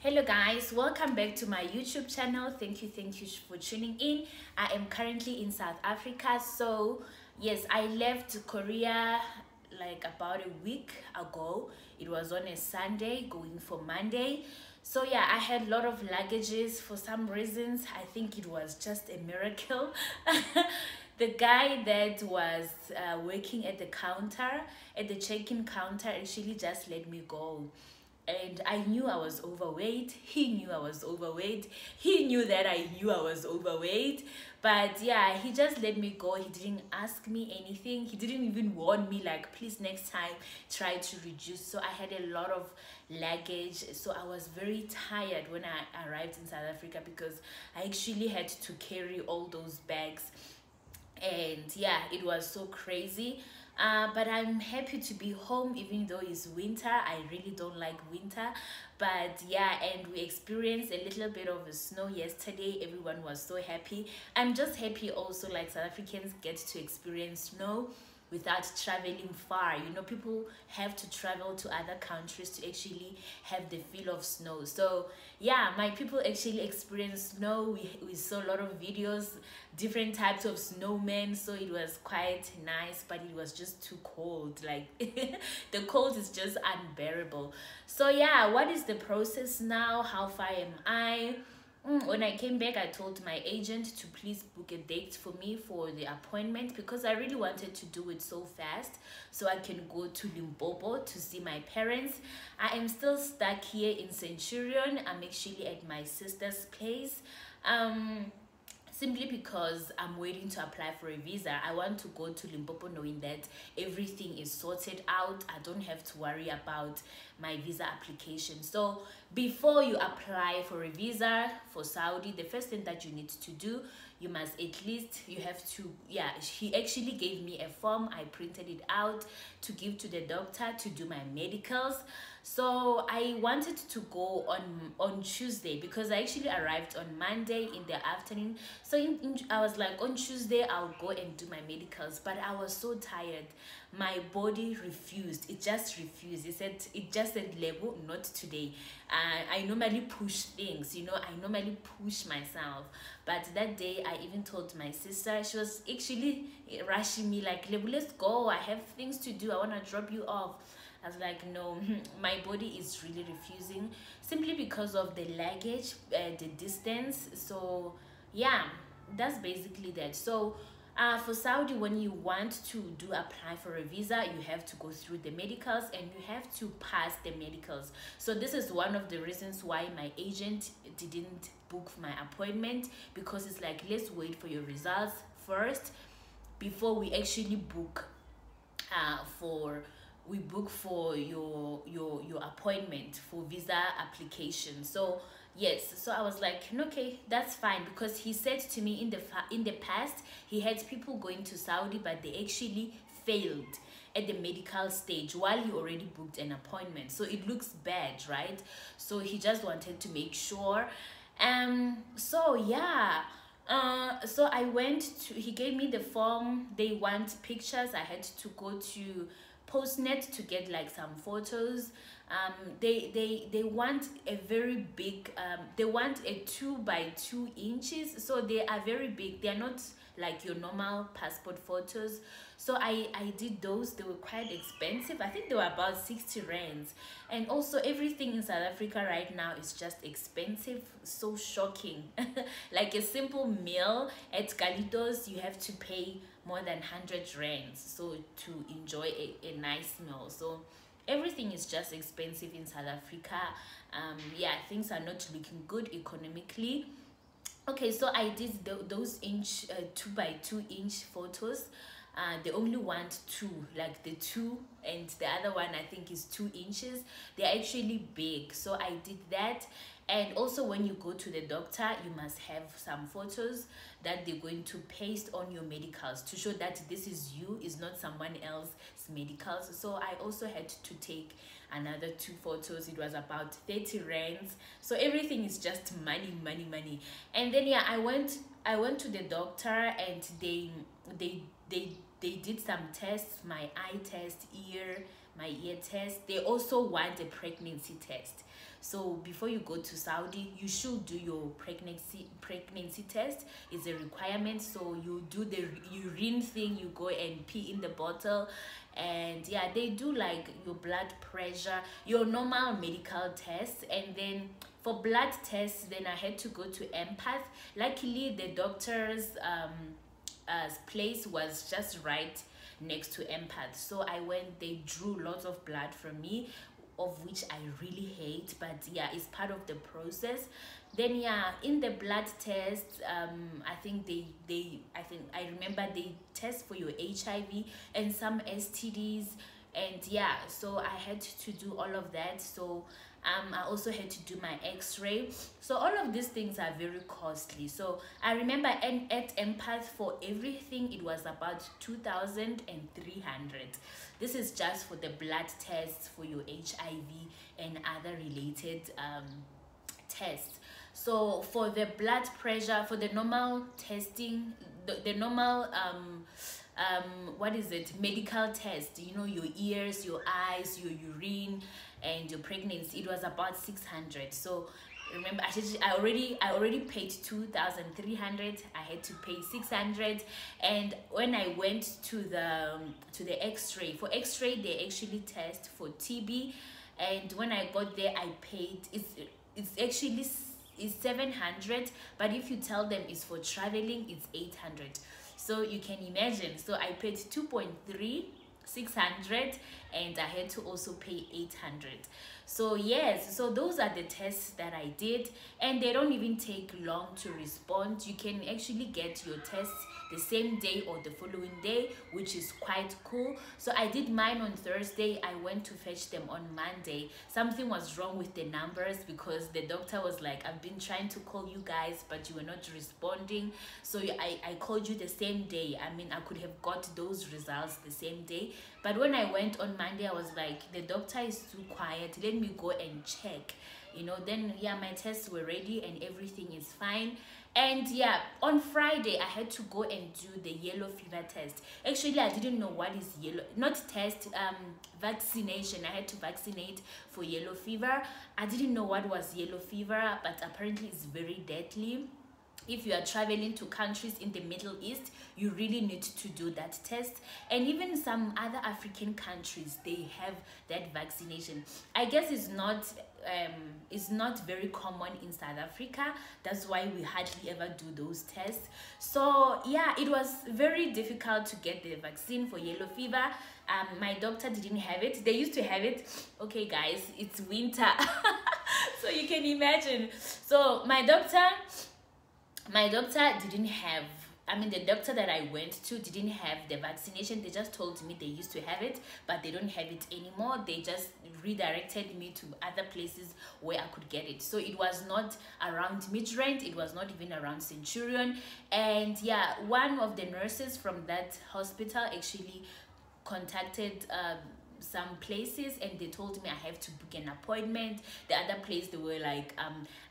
Hello guys, welcome back to my YouTube channel. Thank you for tuning in. I am currently in South Africa. So yes, I left Korea like about a week ago. It was on a Sunday going for Monday. So yeah, I had a lot of luggages for some reasons. I think it was just a miracle. The guy that was working at the counter, at the check-in counter, actually just let me go. And I knew I was overweight. He knew I was overweight. He knew that I knew I was overweight. But yeah, he just let me go. He didn't ask me anything. He didn't even warn me like, please next time try to reduce. So I had a lot of luggage. So I was very tired when I arrived in South Africa because I actually had to carry all those bags. And yeah, it was so crazy. But I'm happy to be home even though it's winter. I really don't like winter, but yeah, and we experienced a little bit of snow yesterday. Everyone was so happy. I'm just happy also, like, South Africans get to experience snow without traveling far. You know, people have to travel to other countries to actually have the feel of snow. So yeah, my people actually experienced snow. We saw a lot of videos, different types of snowmen. So it was quite nice, but it was just too cold. Like the cold is just unbearable. So yeah, what is the process now? How far am I? When I came back, I told my agent to please book a date for me for the appointment because I really wanted to do it so fast so I can go to Limpopo to see my parents. I am still stuck here in Centurion. I'm actually at my sister's place. Simply because I'm waiting to apply for a visa. I want to go to Limpopo knowing that everything is sorted out. I don't have to worry about my visa application. So before you apply for a visa for Saudi, the first thing that you need to do, you must at least, you have to, yeah, he actually gave me a form. I printed it out to give to the doctor to do my medicals. So I wanted to go on Tuesday because I actually arrived on Monday in the afternoon. So I was like, on Tuesday I'll go and do my medicals, but I was so tired. My body refused. It just refused. It just said, Lebo, not today. I normally push things, you know, I normally push myself. But that day I even told my sister. She was actually rushing me like, Lebo, let's go, I have things to do, I want to drop you off. I was like, no, my body is really refusing simply because of the luggage, the distance. So yeah, that's basically that. So for Saudi, when you want to apply for a visa, you have to go through the medicals and you have to pass the medicals. So this is one of the reasons why my agent didn't book my appointment, because it's like, let's wait for your results first before we actually book for your appointment for visa application. So yes, so I was like, okay, that's fine, because he said to me in the past he had people going to Saudi but they actually failed at the medical stage while he already booked an appointment. So it looks bad, right? So he just wanted to make sure. So yeah, so I went to, he gave me the form. They want pictures. I had to go to Postnet to get like some photos. They want a very big, they want a 2 by 2 inches, so they are very big. They are not like your normal passport photos. So I did those. They were quite expensive. I think they were about 60 rands. And also everything in South Africa right now is just expensive. So shocking. Like a simple meal at Galitos, you have to pay more than 100 rands so to enjoy a nice meal. So everything is just expensive in South Africa. Yeah, things are not looking good economically. Okay, so I did those 2 by 2 inch photos. They only want 2, like the 2, and the other one I think is 2 inches. They're actually big, so I did that. And also when you go to the doctor, you must have some photos that they're going to paste on your medicals to show that this is you, is not someone else's medicals. So I also had to take another 2 photos. It was about 30 rands. So everything is just money. And then yeah, I went to the doctor and they did some tests, my eye test, my ear test. They also want a pregnancy test. So before you go to Saudi, you should do your pregnancy test. It's a requirement. So you do the urine thing, you go and pee in the bottle, and yeah, they do like your blood pressure, your normal medical tests. And then for blood tests, then I had to go to Empath. Luckily the doctor's place was just right next to Empath, so I went. They drew lots of blood from me, of which I really hate, but yeah, it's part of the process. Then yeah, in the blood test, I think I remember they test for your HIV and some STDs, and yeah, so I had to do all of that. So I also had to do my x-ray. So all of these things are very costly. So I remember at Empath, for everything it was about 2,300. This is just for the blood tests for your HIV and other related tests. So for the blood pressure, for the normal testing, the normal what is it, medical test, you know, your ears, your eyes, your urine, and your pregnancy, it was about 600. So remember, I already paid 2,300. I had to pay 600. And when I went to the x-ray, for x-ray they actually test for TB, and when I got there I paid, it's actually is 700, but if you tell them it's for traveling, it's 800. So you can imagine. So I paid 2.3, 600, and I had to also pay 800. So yes, so those are the tests that I did, and they don't even take long to respond. You can actually get your tests the same day or the following day, which is quite cool. So I did mine on Thursday. I went to fetch them on Monday. Something was wrong with the numbers, because the doctor was like, I've been trying to call you guys, but you were not responding. So I called you the same day. I mean, I could have got those results the same day, but when I went on Monday, I was like, the doctor is too quiet, let me go and check, you know. Then yeah, my tests were ready and everything is fine. And yeah, on Friday I had to go and do the yellow fever test. Actually, I didn't know what is yellow, not test, vaccination. I had to vaccinate for yellow fever. I didn't know what was yellow fever, but apparently it's very deadly. If you are traveling to countries in the Middle East, you really need to do that test. And even some other African countries, they have that vaccination. I guess it's not very common in South Africa. That's why we hardly ever do those tests. So yeah, it was very difficult to get the vaccine for yellow fever. My doctor didn't have it. They used to have it. Okay guys, it's winter. So you can imagine. So my doctor didn't have, I mean, the doctor that I went to didn't have the vaccination. They just told me they used to have it, but they don't have it anymore. They just redirected me to other places where I could get it. So it was not around Midrand, it was not even around Centurion. And yeah, one of the nurses from that hospital actually contacted some places, and they told me I have to book an appointment. The other place, they were like,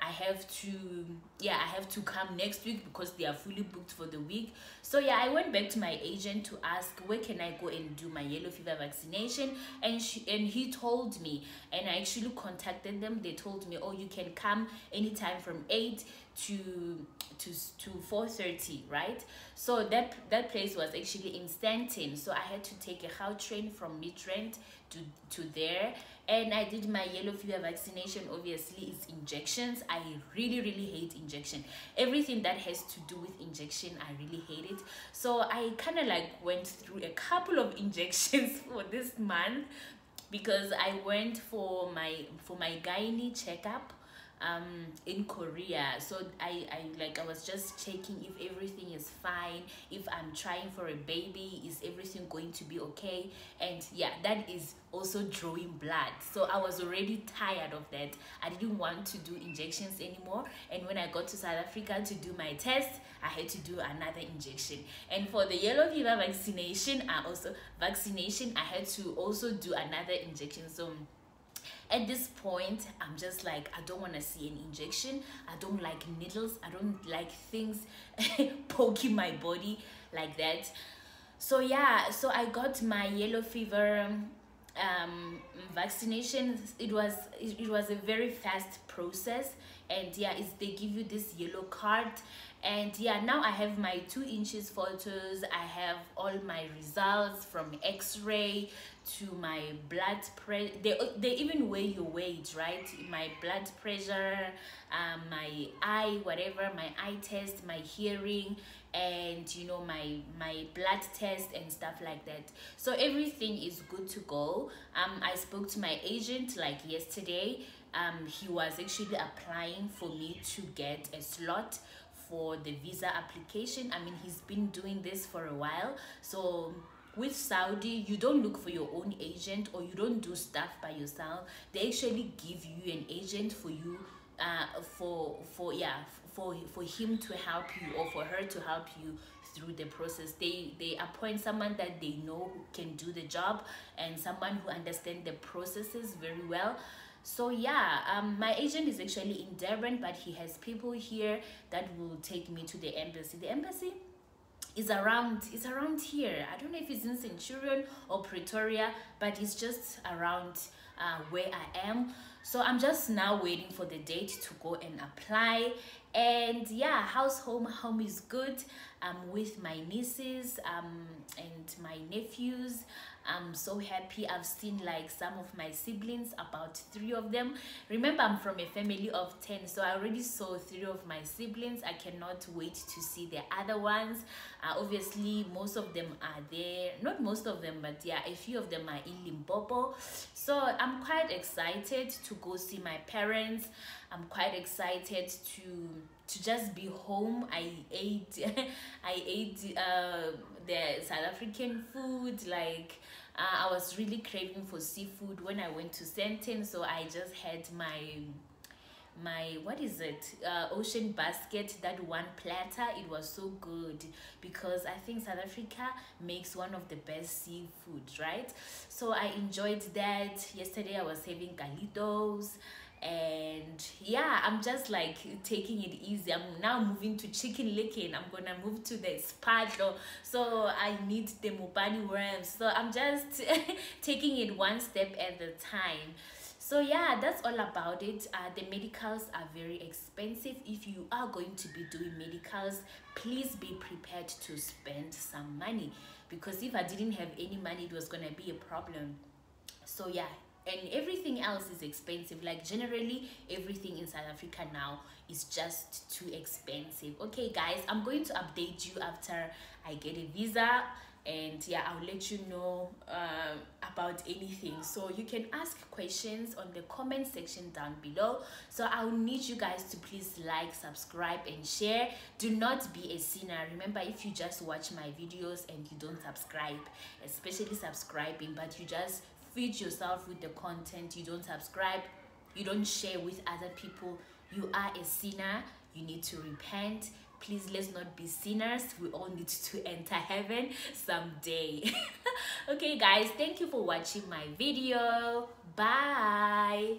I have to come next week because they are fully booked for the week. So yeah, I went back to my agent to ask, where can I go and do my yellow fever vaccination? And he told me, and I actually contacted them. They told me, oh, you can come anytime from 8 to 4:30, right? So that place was actually in Stanton. So I had to take a Gautrain from Midrand to there, and I did my yellow fever vaccination. Obviously, it's injections. I really hate injection. Everything that has to do with injection, I really hate it. So I kind of like went through a couple of injections for this month, because I went for my gynae checkup in Korea. So I was just checking if everything is fine, if I'm trying for a baby, is everything going to be okay? And yeah, that is also drawing blood. So I was already tired of that. I didn't want to do injections anymore, and when I got to South Africa to do my test, I had to do another injection. And for the yellow fever vaccination, I had to also do another injection. So at this point, I'm just like, I don't want to see an injection. I don't like needles. I don't like things poking my body like that. So yeah, so I got my yellow fever vaccination. It was a very fast process, and yeah, they give you this yellow card. And yeah, now I have my 2 inches photos. I have all my results from x-ray to my blood pressure. They even weigh your weight, right? My blood pressure, my eye, whatever, my eye test, my hearing, and you know, my blood test and stuff like that. So everything is good to go. I spoke to my agent like yesterday. He was actually applying for me to get a slot for the visa application. I mean, he's been doing this for a while. So with Saudi, you don't look for your own agent, or you don't do stuff by yourself. They actually give you an agent for you, for him to help you, or for her to help you through the process. They appoint someone that they know who can do the job, and someone who understands the processes very well. So yeah, my agent is actually in Durban, but he has people here that will take me to the embassy. The embassy is around here. I don't know if it's in Centurion or Pretoria, but it's just around where I am. So I'm just now waiting for the date to go and apply. And yeah, home is good. I'm with my nieces and my nephews. I'm so happy. I've seen like some of my siblings, about 3 of them. Remember, I'm from a family of 10, so I already saw 3 of my siblings. I cannot wait to see the other ones. Obviously, most of them are there. Not most of them, but yeah, a few of them are in Limpopo. So I'm quite excited to go see my parents. I'm quite excited to just be home. I ate the South African food. Like I was really craving for seafood when I went to Sandton, so I just had my what is it, ocean basket, that one platter. It was so good, because I think South Africa makes one of the best seafood, right? So I enjoyed that. Yesterday I was having galitos. And yeah, I'm just like taking it easy. I'm now moving to chicken licking. I'm gonna move to the spadlo, so I need the mubani worms. So I'm just taking it one step at a time. So yeah, that's all about it. The medicals are very expensive. If you are going to be doing medicals, please be prepared to spend some money, because if I didn't have any money, it was gonna be a problem. So yeah, and everything else is expensive. Like generally everything in South Africa now is just too expensive. Okay guys, I'm going to update you after I get a visa, and yeah, I'll let you know about anything. So you can ask questions on the comment section down below. So I'll need you guys to please like, subscribe and share. Do not be a sinner. Remember, if you just watch my videos and you don't subscribe, especially subscribing, but you just feed yourself with the content, you don't subscribe, you don't share with other people, you are a sinner. You need to repent. Please, let's not be sinners. We all need to enter heaven someday. Okay guys, thank you for watching my video. Bye.